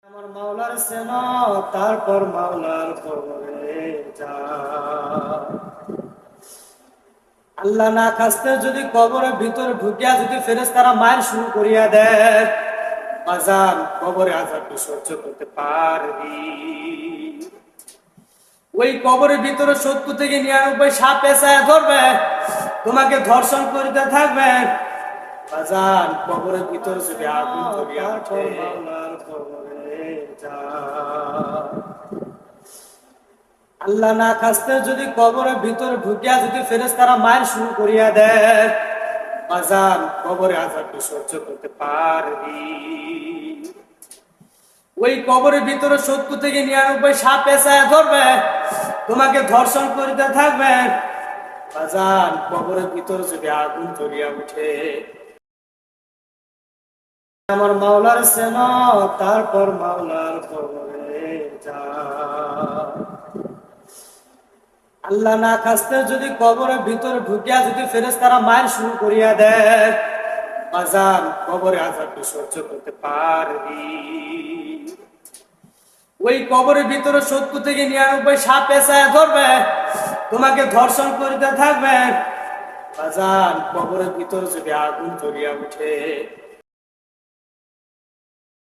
আমার মাওলার সেনা তারপর মাওলার কবরে যা। আল্লাহ না খাস্তে যদি কবরের ভিতরে ঢুকিয়া যদি ফেরেশতারা মায়ের শুরু করিয়া দেয়, বাজান কবরে আযাবকে সহ্য করতে পারবি? ওই কবরের ভিতরে 70 থেকে 99 সাপ পেঁচায় ধরবে, তোমাকে ধর্ষণ করিতে থাকবে। বাজান কবরের ভিতরে যদি আগুন জ্বলিয়া ওঠে, মাওলার কবরে যা। আল্লাহ না খাস্তে যদি কবরের ভিতরে ঢুকিয়া যদি ফেরেশতারা মায়ের শুরু করিয়া দেয়, বাজান কবরে আযাবকে সহ্য করতে পারবি? ওই কবরের ভিতরে 70 থেকে 99 সাপ পেঁচায় ধরবে, তোমাকে ধর্ষণ করিতে থাকবে। বাজান কবরের ভিতরে যদি আগুন জ্বলিয়া উঠে, আমার মাওলার সেনা তারপর মাওলার কবরে যা। আল্লাহ না খাস্তে যদি কবরের ভিতরে ঢুকিয়া যদি ফেরেশতারা মায়ের শুরু করিয়া দেয়, বাজান কবরে আযাবকে সহ্য করতে পারবি? ওই কবরের ভিতরে 70 থেকে 99 সাপ পেঁচায় ধরবে, তোমাকে ধর্ষণ করিতে থাকবে। বাজান কবরের ভিতরে যদি আগুন জ্বলিয়া উঠে,